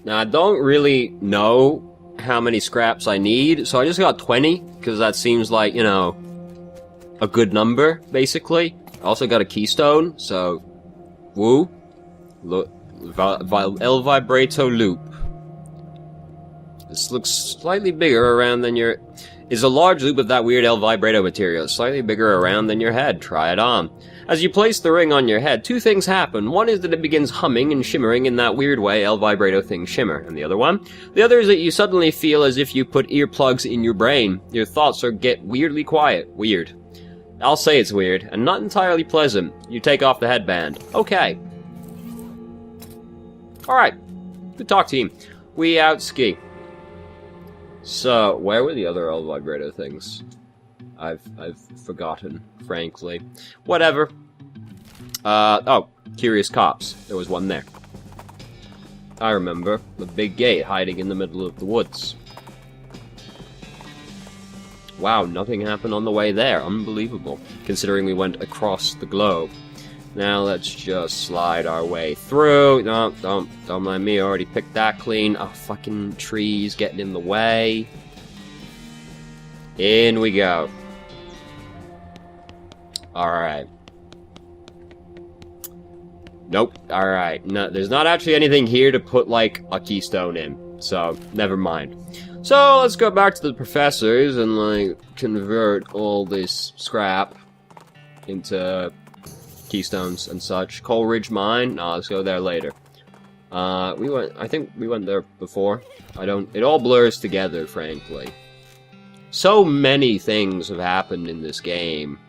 Now, I don't really know how many scraps I need, so I just got 20, because that seems like, you know, a good number, basically. I also got a keystone, so... Woo. Look, El Vibrato Loop. This looks slightly bigger around than your... Is a large loop of that weird El Vibrato material, slightly bigger around than your head. Try it on. As you place the ring on your head, two things happen. One is that it begins humming and shimmering in that weird way El Vibrato things shimmer. And the other is that you suddenly feel as if you put earplugs in your brain. Your thoughts get weirdly quiet. Weird. I'll say it's weird, and not entirely pleasant. You take off the headband. Okay. Alright. Good talk, team. We out ski. So, where were the other El Vibrato things? I've forgotten, frankly. Whatever. Oh, Curious Cops. There was one there. I remember. The big gate hiding in the middle of the woods. Wow, nothing happened on the way there. Unbelievable. Considering we went across the globe. Now let's just slide our way through. No, don't mind me. I already picked that clean. Oh, fucking trees getting in the way. In we go. Alright. Nope. Alright. No, there's not actually anything here to put, like, a keystone in. So, never mind. So, let's go back to the professors and, like, convert all this scrap into keystones and such. Coleridge Mine? No, let's go there later. I think we went there before. It all blurs together, frankly. So many things have happened in this game.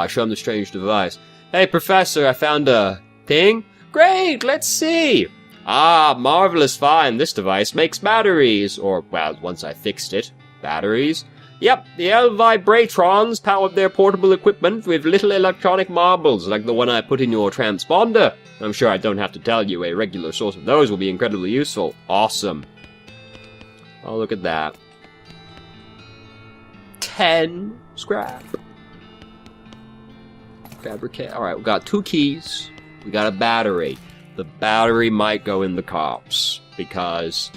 Show him the strange device. Hey, Professor, I found a thing? Great, let's see! Ah, marvelous find. This device makes batteries. Or, well, once I fixed it. Batteries? Yep, the El Vibratrons powered their portable equipment with little electronic marbles, like the one I put in your transponder. I'm sure I don't have to tell you, a regular source of those will be incredibly useful. Awesome. Oh, look at that. 10 scrap. Fabricate. Alright, we got 2 keys. We got a battery. The battery might go in the cops, because,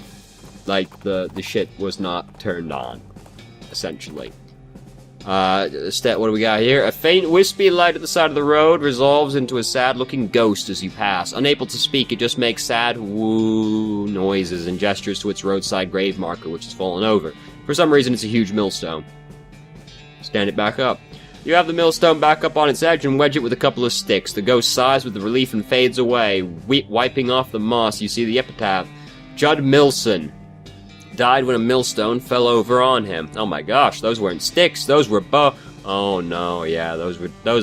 like, the shit was not turned on, essentially. What do we got here? A faint, wispy light at the side of the road resolves into a sad-looking ghost as you pass. Unable to speak, it just makes sad woo noises and gestures to its roadside grave marker, which has fallen over. For some reason, it's a huge millstone. Stand it back up. You have the millstone back up on its edge and wedge it with a couple of sticks. The ghost sighs with the relief and fades away. Wiping off the moss, you see the epitaph. Judd Milson. Died when a millstone fell over on him. Oh my gosh, those weren't sticks, those were Oh no, yeah, those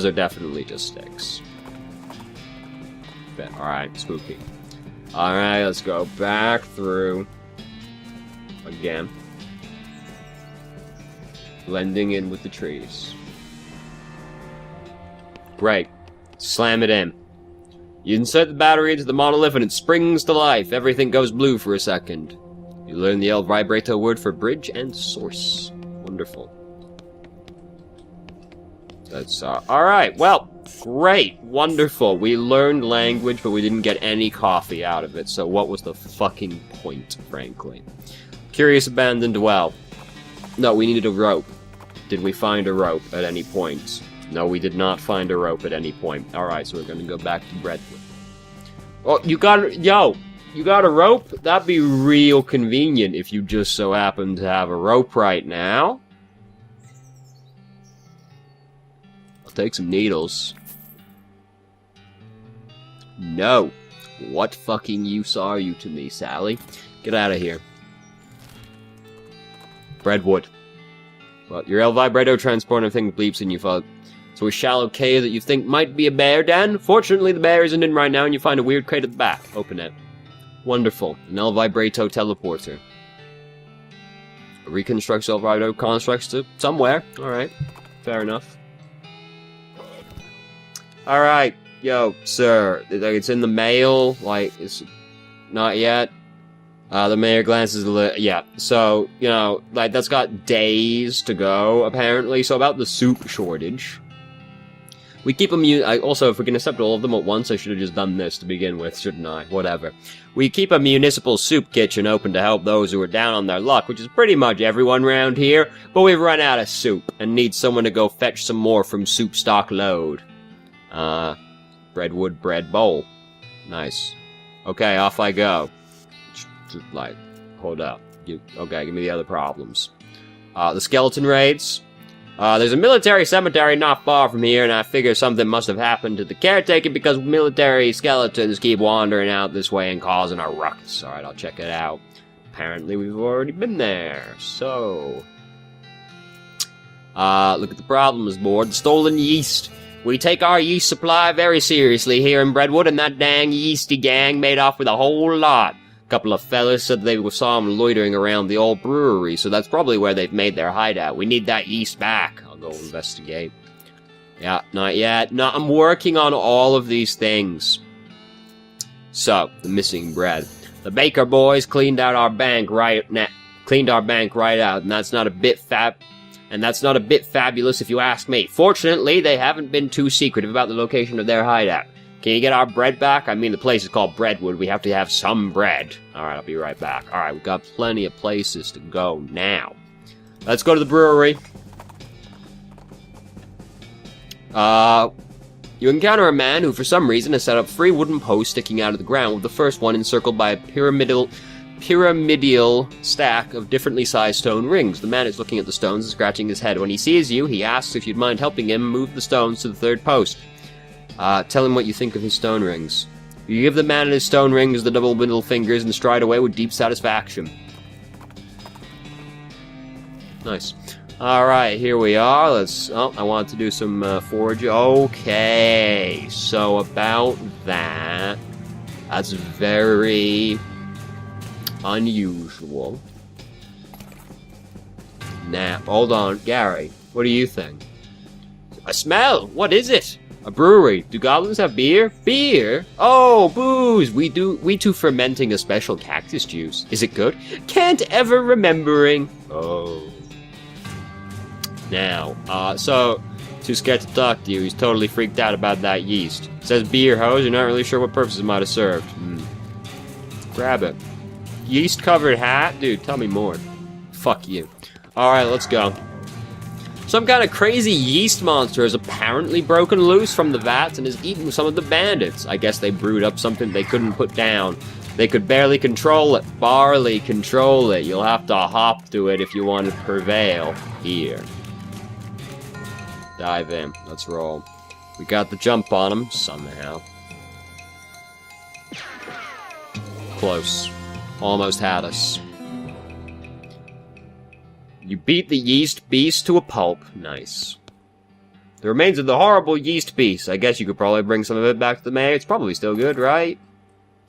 are definitely just sticks. Alright, spooky. Alright, let's go back through. Again. Blending in with the trees. Great. Slam it in. You insert the battery into the monolith and it springs to life. Everything goes blue for a second. You learn the El Vibrato word for bridge and source. Wonderful. That's, alright, well, great, wonderful. We learned language, but we didn't get any coffee out of it, so what was the fucking point, frankly? Curious abandoned well. No, we needed a rope. Did we find a rope at any point? No, we did not find a rope at any point. Alright, so we're gonna go back to Brentwood. Oh, you got a rope? That'd be real convenient if you just so happen to have a rope right now. I'll take some needles. No. What fucking use are you to me, Sally? Get out of here. Breadwood. Well, your El Vibrato transporter thing bleeps and you fall. So a shallow cave that you think might be a bear den? Fortunately, the bear isn't in right now and you find a weird crate at the back. Open it. Wonderful. An El Vibrato teleporter. Reconstructs El Vibrato constructs to somewhere. Alright. Fair enough. Alright. Yo, sir. It's in the mail. Like, it's not yet. The mayor glances yeah. So, you know, like, that's got days to go, apparently. So about the soup shortage. We keep a also, if we can accept all of them at once, I should have just done this to begin with, shouldn't I? Whatever. We keep a municipal soup kitchen open to help those who are down on their luck, which is pretty much everyone around here, but we've run out of soup, and need someone to go fetch some more from Soup Stock Load. Breadwood bread bowl. Nice. Okay, off I go. Just, like, hold up. Okay, give me the other problems. The skeleton raids. There's a military cemetery not far from here, and I figure something must have happened to the caretaker because military skeletons keep wandering out this way and causing a ruckus. Alright, I'll check it out. Apparently we've already been there, so... look at the problems board. Stolen yeast. We take our yeast supply very seriously here in Breadwood, and that dang yeasty gang made off with a whole lot. A couple of fellas said they saw him loitering around the old brewery, so that's probably where they've made their hideout. We need that yeast back. I'll go investigate. Yeah, not yet. No, I'm working on all of these things. So, the missing bread. The Baker boys cleaned our bank right out, and that's not a bit fabulous if you ask me. Fortunately, they haven't been too secretive about the location of their hideout. Can you get our bread back? I mean, the place is called Breadwood. We have to have some bread. Alright, I'll be right back. Alright, we've got plenty of places to go now. Let's go to the brewery. You encounter a man who, for some reason, has set up 3 wooden posts sticking out of the ground, with the first one encircled by a pyramidal stack of differently sized stone rings. The man is looking at the stones and scratching his head. When he sees you, he asks if you'd mind helping him move the stones to the 3rd post. Tell him what you think of his stone rings. You give the man his stone rings the double middle fingers and stride away with deep satisfaction. Nice. Alright, here we are. I want to do some foraging. Okay, so about that. That's very unusual. Now, hold on, Gary. What do you think? A smell! What is it? A brewery. Do goblins have beer? Beer? Oh, booze! We too fermenting a special cactus juice. Is it good? Can't ever remembering. Oh. Now, so, too scared to talk to you. He's totally freaked out about that yeast. Says beer hose, you're not really sure what purpose it might have served. Grab it. Yeast-covered hat? Dude, tell me more. Fuck you. Alright, let's go. Some kind of crazy yeast monster has apparently broken loose from the vats and has eaten some of the bandits. I guess they brewed up something they couldn't put down. They could barely control it. Barely control it. You'll have to hop to it if you want to prevail. Here. Dive in. Let's roll. We got the jump on him, somehow. Close. Almost had us. You beat the yeast beast to a pulp. Nice. The remains of the horrible yeast beast. I guess you could probably bring some of it back to the mayor. It's probably still good, right?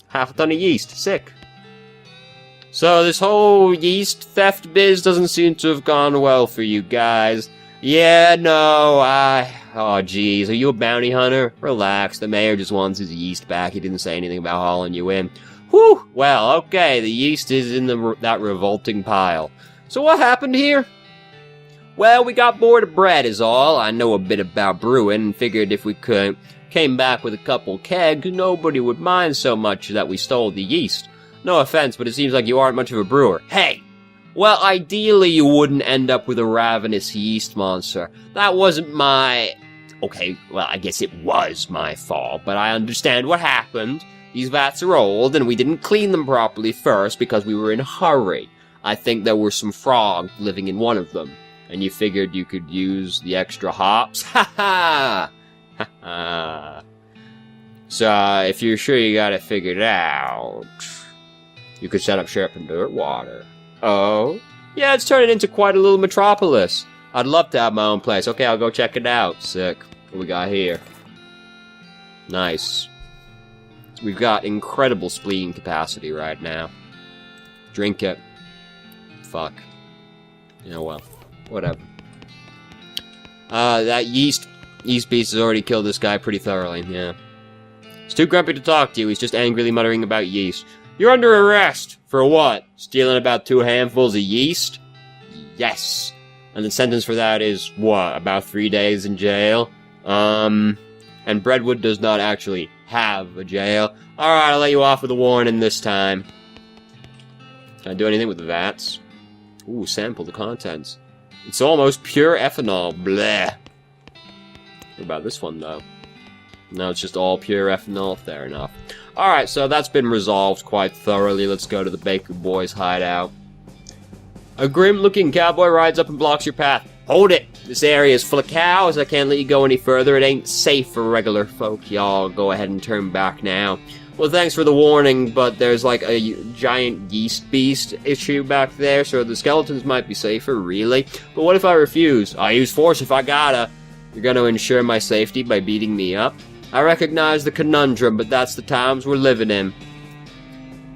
Half a ton of yeast. Sick. So this whole yeast theft biz doesn't seem to have gone well for you guys. Yeah, no, oh, jeez. Are you a bounty hunter? Relax. The mayor just wants his yeast back. He didn't say anything about hauling you in. Whew. Well, okay. The yeast is in that revolting pile. So what happened here? Well, we got bored of bread is all. I know a bit about brewing and figured if we came back with a couple kegs, nobody would mind so much that we stole the yeast. No offense, but it seems like you aren't much of a brewer. Hey! Well, ideally you wouldn't end up with a ravenous yeast monster. That wasn't my... Okay, well, I guess it was my fault, but I understand what happened. These vats are old, and we didn't clean them properly first because we were in a hurry. I think there were some frogs living in one of them, and you figured you could use the extra hops? Ha ha! Ha ha! So, if you're sure you got it figured out, you could set up shop in dirt water. Oh? Yeah, it's turning into quite a little metropolis. I'd love to have my own place. Okay, I'll go check it out. Sick. What we got here? Nice. We've got incredible spleen capacity right now. Drink it. Fuck. Yeah, well. Whatever. That yeast beast has already killed this guy pretty thoroughly, yeah. He's too grumpy to talk to you, he's just angrily muttering about yeast. You're under arrest! For what? Stealing about 2 handfuls of yeast? Yes. And the sentence for that is, what, about 3 days in jail? And Breadwood does not actually have a jail. Alright, I'll let you off with a warning this time. Can I do anything with the vats? Ooh, sample the contents. It's almost pure ethanol. Bleh. What about this one, though? No, it's just all pure ethanol. Fair enough. Alright, so that's been resolved quite thoroughly. Let's go to the Baker Boys' hideout. A grim-looking cowboy rides up and blocks your path. Hold it! This area is full of cows. I can't let you go any further. It ain't safe for regular folk. Y'all go ahead and turn back now. Well, thanks for the warning, but there's like a giant yeast beast issue back there, so the skeletons might be safer, really. But what if I refuse? I'll use force if I gotta. You're gonna ensure my safety by beating me up? I recognize the conundrum, but that's the times we're living in.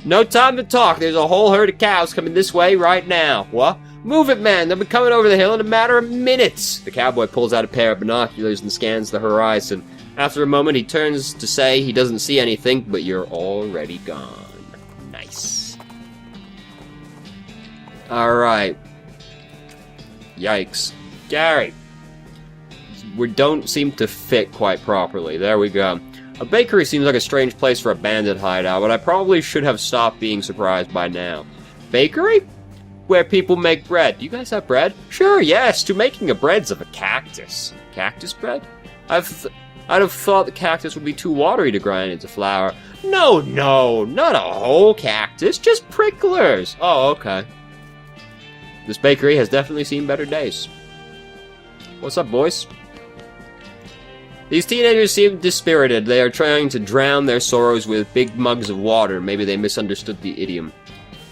No time to talk. There's a whole herd of cows coming this way right now. What? Move it, man. They'll be coming over the hill in a matter of minutes. The cowboy pulls out a pair of binoculars and scans the horizon. After a moment, he turns to say he doesn't see anything, but you're already gone. Nice. Alright. Yikes. Gary. We don't seem to fit quite properly. There we go. A bakery seems like a strange place for a bandit hideout, but I probably should have stopped being surprised by now. Bakery? Where people make bread. Do you guys have bread? Sure, yes, to making a bread's of a cactus. Cactus bread? I'd have thought the cactus would be too watery to grind into flour. No, not a whole cactus, just pricklers. Oh, okay. This bakery has definitely seen better days. What's up, boys? These teenagers seem dispirited. They are trying to drown their sorrows with big mugs of water. Maybe they misunderstood the idiom.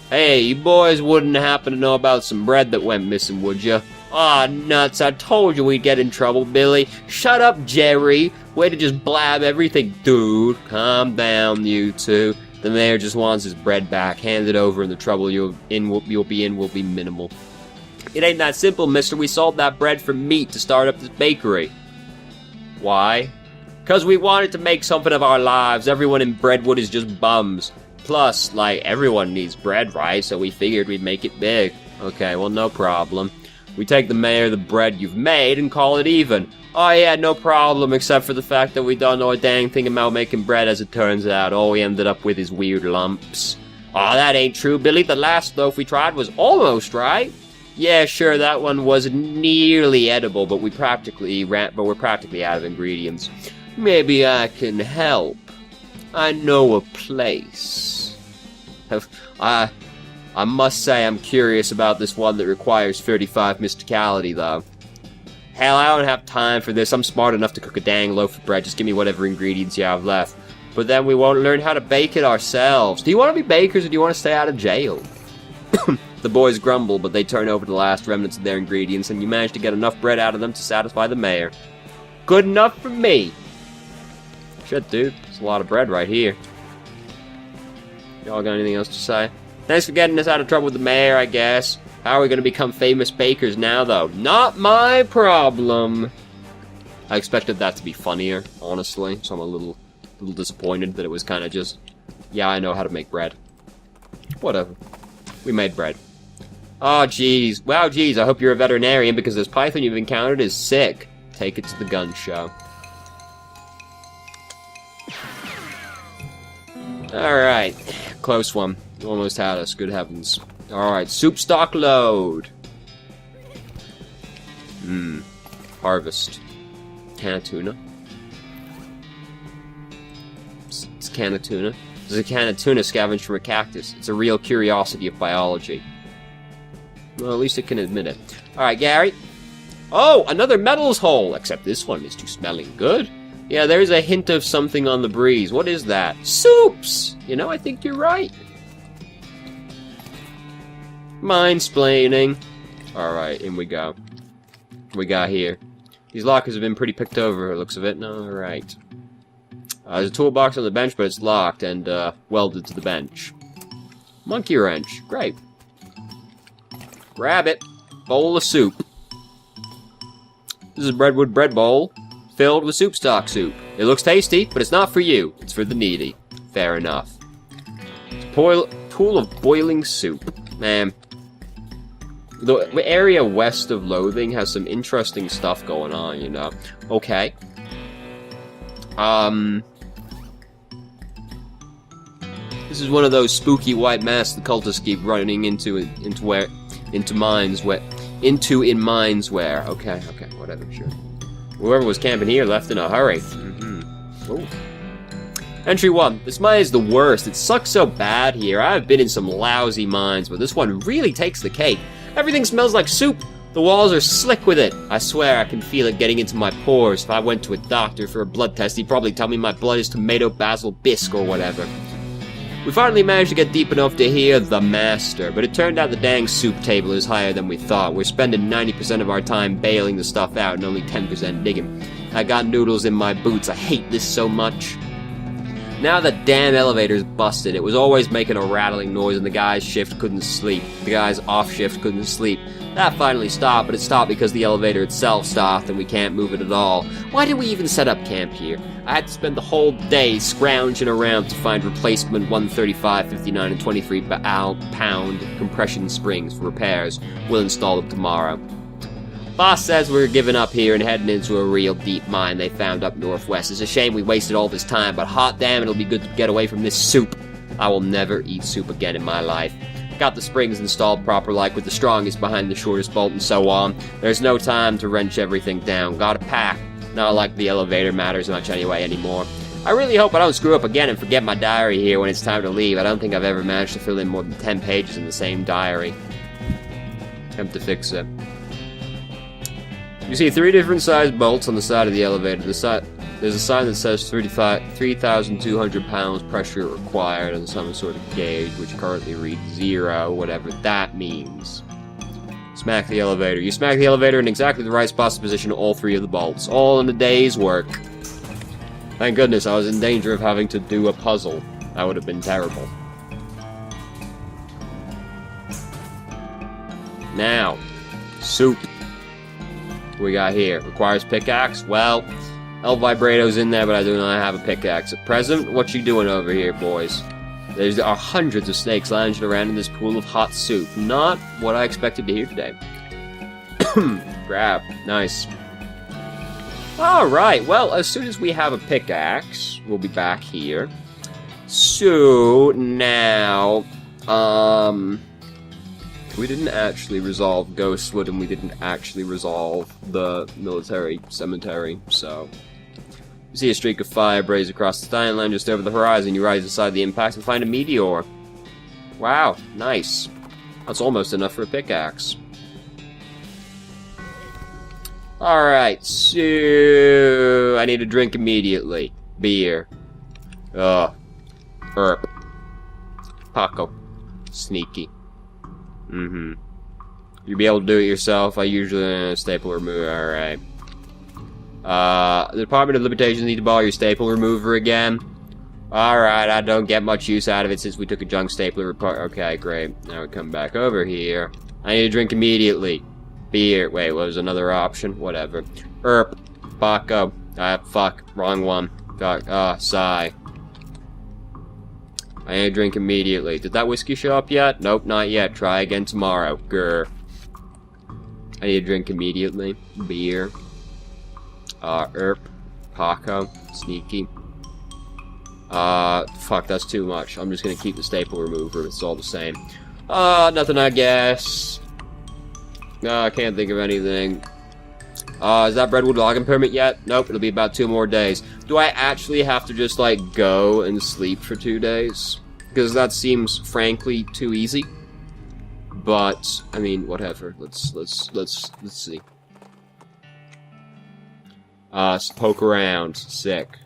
Hey, you boys wouldn't happen to know about some bread that went missing, would ya? Aw, nuts, I told you we'd get in trouble, Billy. Shut up, Jerry. Way to just blab everything. Dude, calm down, you two. The mayor just wants his bread back. Hand it over and the trouble you'll be in will be minimal. It ain't that simple, mister. We sold that bread for meat to start up this bakery. Why? 'Cause we wanted to make something of our lives. Everyone in Breadwood is just bums. Plus, like, everyone needs bread, right? So we figured we'd make it big. Okay, well, no problem. We take the mayor the bread you've made and call it even. Oh yeah, no problem, except for the fact that we don't know a dang thing about making bread as it turns out. All we ended up with is weird lumps. Oh, that ain't true, Billy. The last loaf we tried was almost right. Yeah, sure, that one was nearly edible, but we're practically out of ingredients. Maybe I can help. I know a place. I must say I'm curious about this one that requires 35 mysticality, though. Hell, I don't have time for this. I'm smart enough to cook a dang loaf of bread. Just give me whatever ingredients you have left. But then we won't learn how to bake it ourselves. Do you want to be bakers or do you want to stay out of jail? The boys grumble, but they turn over the last remnants of their ingredients, and you manage to get enough bread out of them to satisfy the mayor. Good enough for me. Shit, dude. There's a lot of bread right here. Y'all got anything else to say? Thanks for getting us out of trouble with the mayor, I guess. How are we going to become famous bakers now, though? Not my problem. I expected that to be funnier, honestly, so I'm a little disappointed that it was kind of just, yeah, I know how to make bread. Whatever. We made bread. Oh, jeez. Wow, jeez, I hope you're a veterinarian because this python you've encountered is sick. Take it to the gun show. Alright. Close one. Almost had us. Good heavens. Alright, soup stock load. Harvest. Can of tuna. It's a can of tuna. There's a can of tuna scavenged from a cactus. It's a real curiosity of biology. Well, at least it can admit it. Alright, Gary. Oh, another metals hole! Except this one is too smelling good. Yeah, there's a hint of something on the breeze. What is that? Soups! You know, I think you're right. Mind-splaining. Alright, in we go. What we got here? These lockers have been pretty picked over, looks of it. Alright. There's a toolbox on the bench, but it's locked and welded to the bench. Monkey wrench. Great. Grab it. Bowl of soup. This is a Breadwood bread bowl filled with soup stock soup. It looks tasty, but it's not for you. It's for the needy. Fair enough. It's a pool of boiling soup. Man. The area west of Loathing has some interesting stuff going on, you know. Okay. This is one of those spooky white masks the cultists keep running into in mines where. Okay, whatever, sure. Whoever was camping here left in a hurry. Ooh. Entry 1. This mine is the worst. It sucks so bad here. I've been in some lousy mines, but this one really takes the cake. Everything smells like soup. The walls are slick with it. I swear I can feel it getting into my pores. If I went to a doctor for a blood test, he'd probably tell me my blood is tomato basil bisque or whatever. We finally managed to get deep enough to hear the master, but it turned out the dang soup table is higher than we thought. We're spending 90% of our time bailing the stuff out and only 10% digging. I got noodles in my boots. I hate this so much. Now the damn elevator's busted. It was always making a rattling noise and the guy's shift couldn't sleep. The guy's off shift couldn't sleep. That finally stopped, but it stopped because the elevator itself stopped and we can't move it at all. Why did we even set up camp here? I had to spend the whole day scrounging around to find replacement 135, 59, and 23 pound compression springs for repairs. We'll install them tomorrow. Boss says we're giving up here and heading into a real deep mine they found up northwest. It's a shame we wasted all this time, but hot damn, it'll be good to get away from this soup. I will never eat soup again in my life. Got the springs installed proper, like with the strongest behind the shortest bolt and so on. There's no time to wrench everything down. Gotta pack. Not like the elevator matters much anyway anymore. I really hope I don't screw up again and forget my diary here when it's time to leave. I don't think I've ever managed to fill in more than 10 pages in the same diary. Attempt to fix it. You see 3 different sized bolts on the side of the elevator. There's a sign that says 3,200 pounds pressure required on some sort of gauge, which currently reads 0, whatever that means. Smack the elevator. You smack the elevator in exactly the right spot to position all 3 of the bolts, all in a day's work. Thank goodness I was in danger of having to do a puzzle. That would have been terrible. Now, soup. What we got here? Requires pickaxe? Well, El Vibrato's in there, but I do not have a pickaxe at present. What you doing over here, boys? There are hundreds of snakes lounging around in this pool of hot soup. Not what I expected to hear today. Grab. Nice. Alright, well, as soon as we have a pickaxe, we'll be back here. So, now, we didn't actually resolve Ghostwood, and we didn't actually resolve the military cemetery, so... You see a streak of fire blaze across the skyline just over the horizon. You rise aside the impact and find a meteor. Wow, nice. That's almost enough for a pickaxe. Alright, so... I need a drink immediately. Beer. Herp. Paco. Sneaky. You'll be able to do it yourself. I usually staple remover. Alright. The Department of Limitations need to borrow your staple remover again. Alright, I don't get much use out of it since we took a junk stapler apart. Okay, great. Now we come back over here. I need a drink immediately. Beer. Wait, what was another option? Whatever. Erp. Paco. Fuck. Wrong one. Fuck. Sigh. I need a drink immediately. Did that whiskey show up yet? Nope, not yet. Try again tomorrow. Grr. I need a drink immediately. Beer. Erp. Paco. Sneaky. Fuck, that's too much. I'm just gonna keep the staple remover. It's all the same. Nothing, I guess. I can't think of anything. Is that Redwood logging permit yet? Nope, it'll be about 2 more days. Do I actually have to just, like, go and sleep for 2 days? Because that seems, frankly, too easy. But, I mean, whatever. Let's see. Poke around. Sick.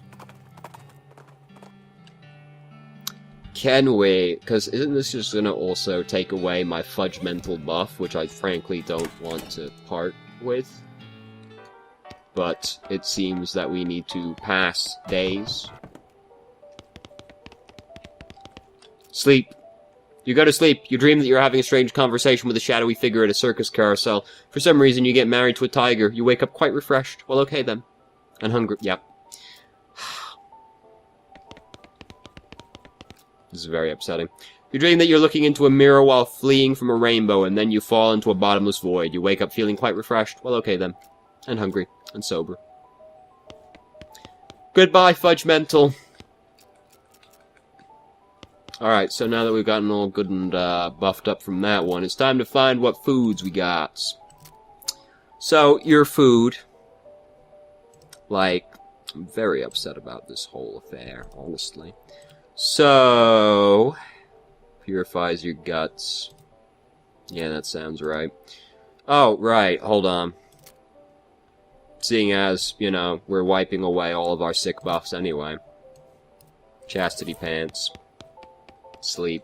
Can we? Because isn't this just gonna also take away my fudge mental buff, which I frankly don't want to part with? But it seems that we need to pass days. Sleep. You go to sleep. You dream that you're having a strange conversation with a shadowy figure at a circus carousel. For some reason, you get married to a tiger. You wake up quite refreshed. Well, okay then. And hungry. Yep. This is very upsetting. You dream that you're looking into a mirror while fleeing from a rainbow, and then you fall into a bottomless void. You wake up feeling quite refreshed. Well, okay then. And hungry. And sober. Goodbye, Fudge Mental. Alright, so now that we've gotten all good and buffed up from that one, it's time to find what foods we got. So, your food. Like, I'm very upset about this whole affair, honestly. So, purifies your guts. Yeah, that sounds right. Oh, right, hold on. Seeing as, you know, we're wiping away all of our sick buffs anyway. Chastity pants. Sleep.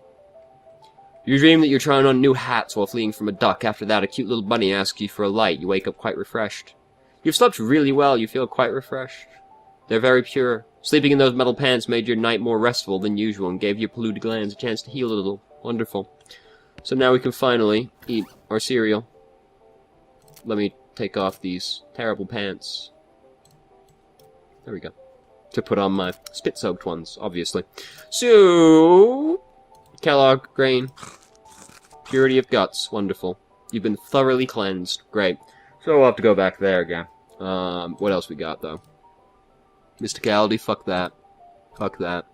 You dream that you're trying on new hats while fleeing from a duck. After that, a cute little bunny asks you for a light. You wake up quite refreshed. You've slept really well. You feel quite refreshed. They're very pure. Sleeping in those metal pants made your night more restful than usual and gave your polluted glands a chance to heal a little. Wonderful. So now we can finally eat our cereal. Let me take off these terrible pants. There we go. To put on my spit-soaked ones, obviously. So, Kellogg, grain, purity of guts, wonderful. You've been thoroughly cleansed, great. So we'll have to go back there again. What else we got, though? Mysticality, fuck that. Fuck that.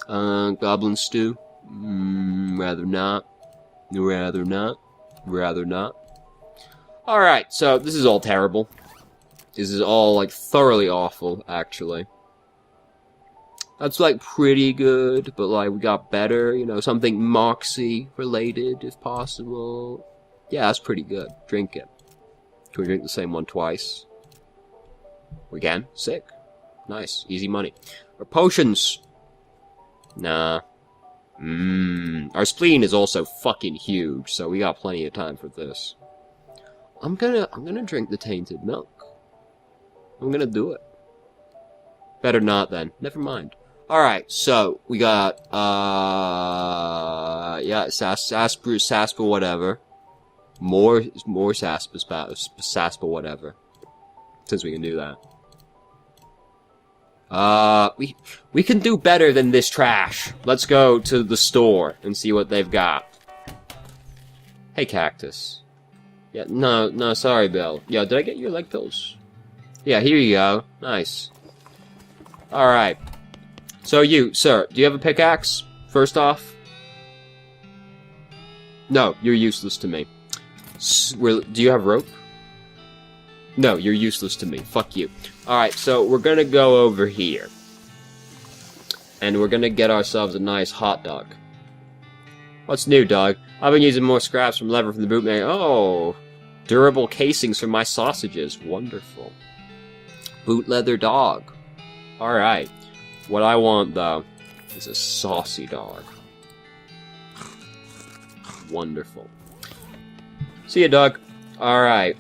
Goblin stew? Rather not. Rather not. Rather not. Alright, so this is all terrible. This is all, like, thoroughly awful, actually. That's, like, pretty good, but, like, we got better, you know, something Moxie-related, if possible. Yeah, that's pretty good. Drink it. Can we drink the same one twice? We can. Sick. Nice. Easy money. Or potions. Nah. Our spleen is also fucking huge, so we got plenty of time for this. I'm gonna drink the tainted milk. I'm gonna do it. Better not, then. Never mind. Alright, so, we got, yeah, Saspa, whatever. More Saspa, whatever. Since we can do that. We can do better than this trash. Let's go to the store and see what they've got. Hey, Cactus. Yeah, no, sorry, Bill. Yo, did I get your leg pills? Yeah, here you go. Nice. Alright. So you, sir, do you have a pickaxe? First off? No, you're useless to me. Do you have rope? No, you're useless to me. Fuck you. Alright, so we're gonna go over here. And we're gonna get ourselves a nice hot dog. What's new, dog? I've been using more scraps from leather from the bootleg. Oh, durable casings for my sausages. Wonderful. Boot leather dog. Alright. What I want, though, is a saucy dog. Wonderful. See ya, dog. Alright.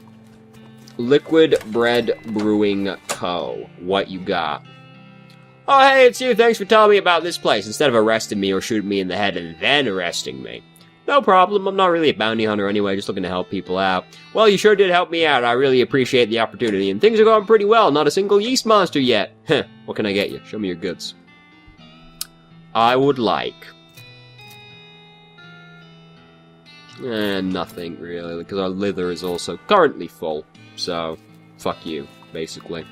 Liquid Bread Brewing Co. What you got? Oh, hey, it's you. Thanks for telling me about this place, instead of arresting me or shooting me in the head and then arresting me. No problem. I'm not really a bounty hunter anyway, just looking to help people out. Well, you sure did help me out. I really appreciate the opportunity, and things are going pretty well. Not a single yeast monster yet. Heh. What can I get you? Show me your goods. I would like... nothing, really, because our liver is also currently full. So, fuck you, basically.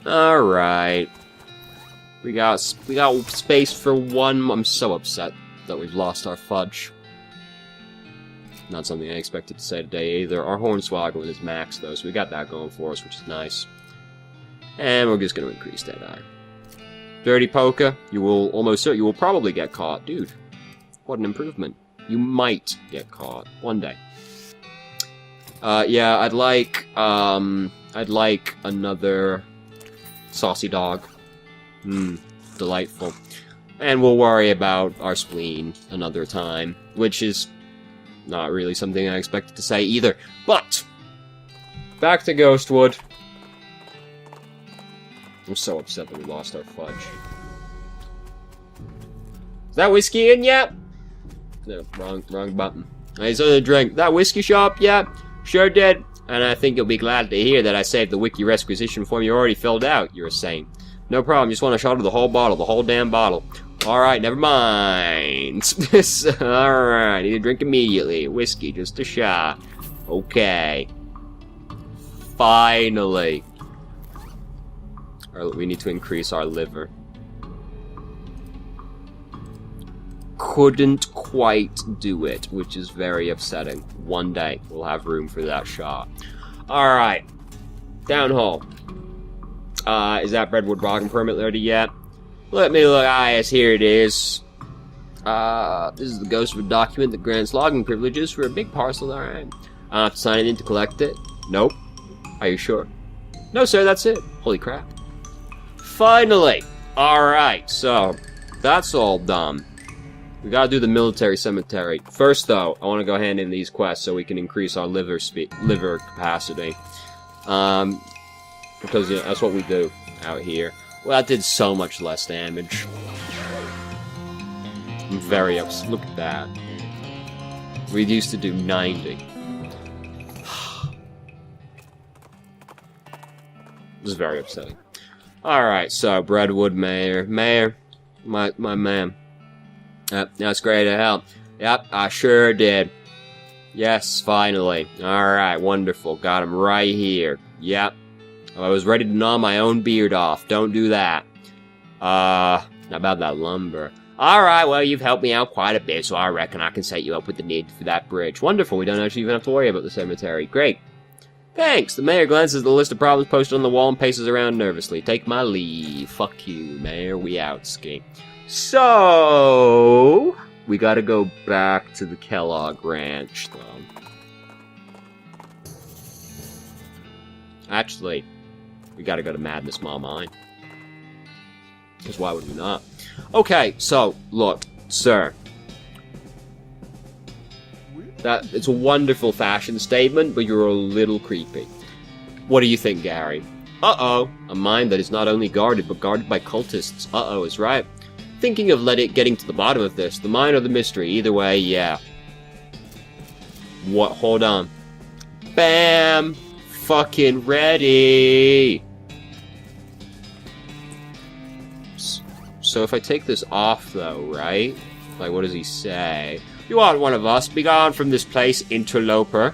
Alright. We got space for one... I'm so upset that we've lost our fudge. Not something I expected to say today either. Our Hornswoggle is max, though, so we got that going for us, which is nice. And we're just going to increase that eye. Dirty Poker, you will probably get caught. Dude, what an improvement. You might get caught. One day. Yeah, I'd like another saucy dog. Delightful. And we'll worry about our spleen another time, which is not really something I expected to say either. But, back to Ghostwood. I'm so upset that we lost our fudge. Is that whiskey in yet? No, wrong button. Hey, so the drink. That whiskey shop? Yeah, sure did. And I think you'll be glad to hear that I saved the wiki requisition form you already filled out, you were saying. No problem, just want a shot of the whole bottle, the whole damn bottle. Alright, never mind. Alright, need to drink immediately. Whiskey, just a shot. Okay. Finally. Or we need to increase our liver. Couldn't quite do it, which is very upsetting. One day, we'll have room for that shot. Alright. Down hall. Is that Redwood Rock permit ready yet? Let me look. Ah, yes, here it is. This is the ghost of a document that grants logging privileges for a big parcel. Alright. I have to sign it in to collect it? Nope. Are you sure? No, sir, that's it. Holy crap. Finally! Alright, so, that's all done. We gotta do the military cemetery. First, though, I want to go hand in these quests so we can increase our liver capacity. Because, you know, that's what we do out here. Well, that did so much less damage. I'm very upset. Look at that. We used to do 90. This is very upsetting. Alright, so, Breadwood Mayor. Mayor, my man. Yep, that's great to help. Yep, I sure did. Yes, finally. Alright, wonderful. Got him right here. Yep. I was ready to gnaw my own beard off. Don't do that. How about that lumber? Alright, well, you've helped me out quite a bit, so I reckon I can set you up with the need for that bridge. Wonderful, we don't actually even have to worry about the cemetery. Great. Thanks. The mayor glances at the list of problems posted on the wall and paces around nervously. Take my leave. Fuck you, mayor. We out, ski. So, we gotta go back to the Kellogg Ranch, though. Actually, we gotta go to Madness Mall Mine. Because why would we not? Okay, so, look, sir. It's a wonderful fashion statement, but you're a little creepy. What do you think, Gary? Uh-oh. A mine that is not only guarded, but guarded by cultists. Uh-oh is right. Thinking of getting to the bottom of this. The mine or the mystery. Either way, yeah. What? Hold on. Bam! Fucking ready! So if I take this off, though, right? Like, what does he say? You aren't one of us. Be gone from this place, interloper.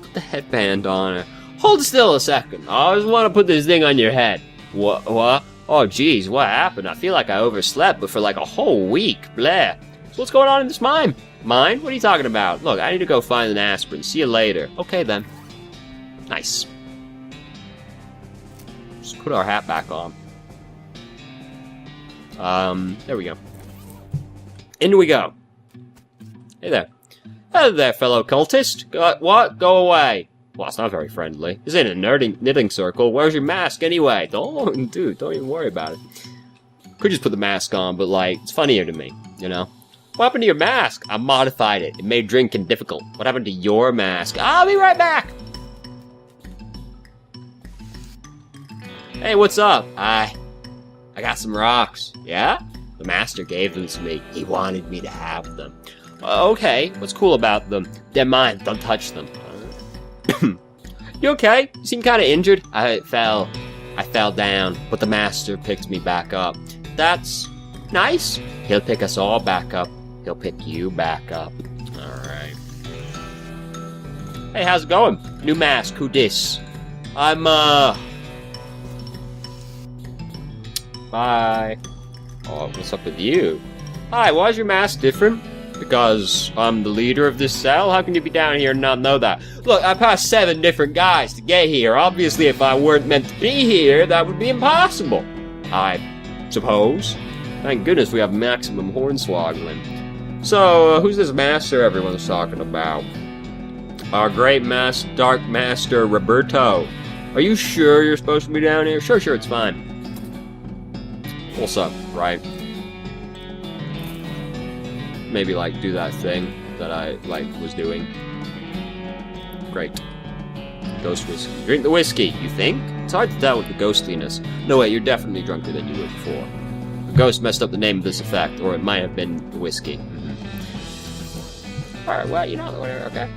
Put the headband on it. Hold still a second. I just want to put this thing on your head. What? Oh, geez, what happened? I feel like I overslept, but for like a whole week. Bleh. So what's going on in this mine? Mine? What are you talking about? Look, I need to go find an aspirin. See you later. Okay, then. Nice. Just put our hat back on. There we go. In we go. Hey there. Hello there, fellow cultist. What? Go away. Well, it's not very friendly. This ain't a knitting circle. Where's your mask, anyway? Dude, don't even worry about it. Could just put the mask on, but, like, it's funnier to me, you know? What happened to your mask? I modified it. It made drinking difficult. What happened to your mask? I'll be right back! Hey, what's up? I got some rocks. Yeah? The master gave them to me. He wanted me to have them. Okay, what's cool about them? They're mine. Don't touch them. You okay? You seem kind of injured. I fell down, but the master picked me back up. That's nice. He'll pick us all back up. He'll pick you back up. Alright. Hey, how's it going? New mask, who dis? I'm, Bye. Oh, what's up with you? Hi, why is your mask different? Because I'm the leader of this cell? How can you be down here and not know that? Look, I passed 7 different guys to get here. Obviously, if I weren't meant to be here, that would be impossible. I suppose. Thank goodness we have maximum hornswoggling. So, who's this master everyone's talking about? Our great dark master, Roberto. Are you sure you're supposed to be down here? Sure, it's fine. What's up, right? Maybe, like, do that thing that I, like, was doing. Great. Ghost whiskey. Drink the whiskey, you think? It's hard to tell with the ghostliness. No, wait, you're definitely drunker than you were before. The ghost messed up the name of this effect, or it might have been the whiskey. Alright, well, you know, whatever, okay.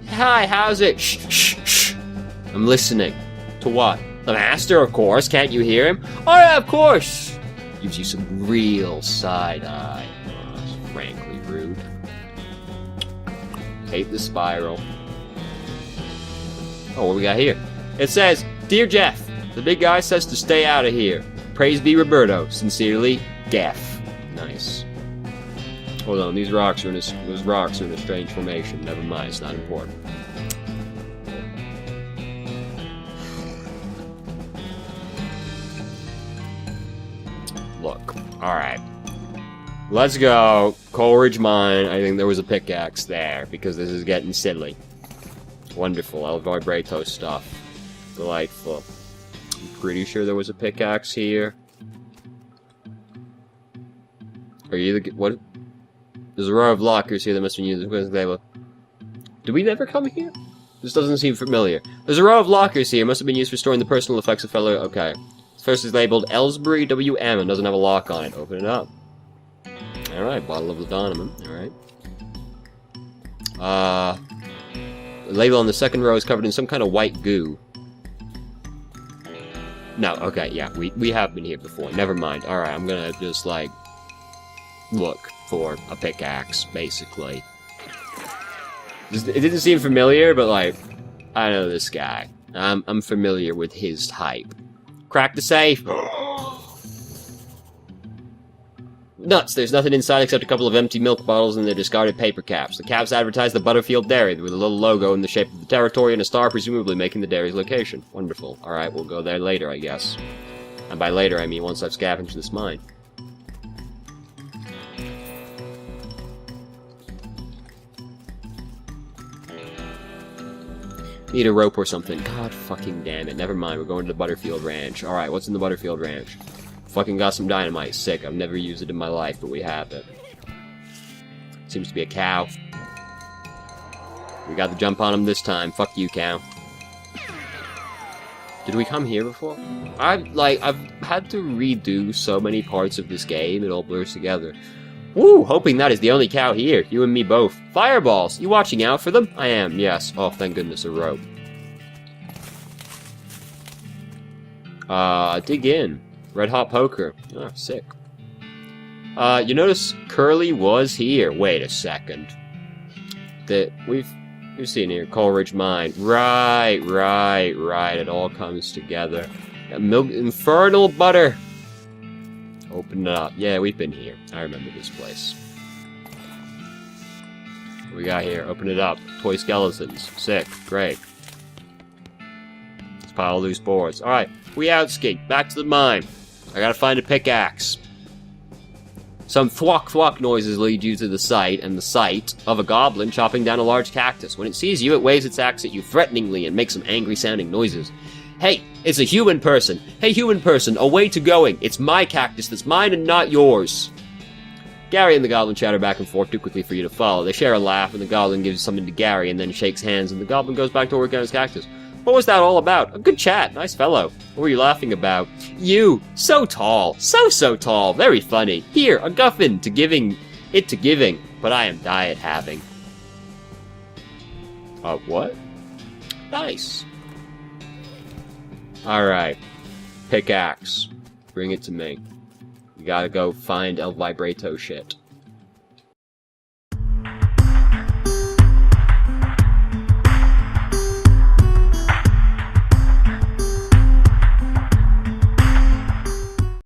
Hi, how's it? Shh. I'm listening. To what? The master, of course. Can't you hear him? Oh, yeah, of course. Gives you some real side-eye. Frankly rude. Hate the spiral. Oh, what we got here? It says, Dear Jeff, The big guy says to stay out of here. Praise be Roberto. Sincerely, Gaff. Nice. Hold on, those rocks are in a strange formation. Never mind, it's not important. Look, alright. Let's go. Coleridge Mine. I think there was a pickaxe there, because this is getting silly. Wonderful. El Vibrato stuff. Delightful. I'm pretty sure there was a pickaxe here. Are you the... what? There's a row of lockers here that must be used. Did we never come here? This doesn't seem familiar. There's a row of lockers here. Must have been used for storing the personal effects of fellow... Okay. First is labeled Ellsbury WM and doesn't have a lock on it. Open it up. Alright, bottle of Laudanum. Alright. The label on the second row is covered in some kind of white goo. No, okay, yeah, we have been here before. Never mind. Alright, I'm gonna just, like, look for a pickaxe, basically. It didn't seem familiar, but, like, I know this guy. I'm familiar with his type. Crack the safe! Nuts! There's nothing inside except a couple of empty milk bottles and their discarded paper caps. The caps advertise the Butterfield Dairy with a little logo in the shape of the territory and a star presumably making the dairy's location. Wonderful. Alright, we'll go there later, I guess. And by later, I mean once I've scavenged this mine. Need a rope or something. God fucking damn it. Never mind, we're going to the Butterfield Ranch. Alright, what's in the Butterfield Ranch? Fucking got some dynamite. Sick. I've never used it in my life, but we have it. Seems to be a cow. We got the jump on him this time. Fuck you, cow. Did we come here before? I've had to redo so many parts of this game, it all blurs together. Woo! Hoping that is the only cow here. You and me both. Fireballs! You watching out for them? I am, yes. Oh, thank goodness, a rope. Dig in. Red Hot Poker. Oh, sick. You notice Curly was here. Wait a second. We've seen here Coleridge Mine. Right. It all comes together. Milk, infernal butter. Open it up. Yeah, we've been here. I remember this place. What we got here? Open it up. Toy skeletons. Sick. Great. Let's pile loose boards. Alright, we out, Skink. Back to the mine. I gotta find a pickaxe. Some thwack noises lead you to the sight of a goblin chopping down a large cactus. When it sees you, it waves its axe at you threateningly and makes some angry-sounding noises. Hey, it's a human person. Hey, human person, away to going. It's my cactus that's mine and not yours. Gary and the goblin chatter back and forth too quickly for you to follow. They share a laugh, and the goblin gives something to Gary and then shakes hands, and the goblin goes back to work on his cactus. What was that all about? A good chat. Nice fellow. What were you laughing about? You. So tall. So tall. Very funny. Here, a guffin to giving. But I am diet having. What? Nice. Alright. Pickaxe. Bring it to me. We gotta go find El Vibrato shit.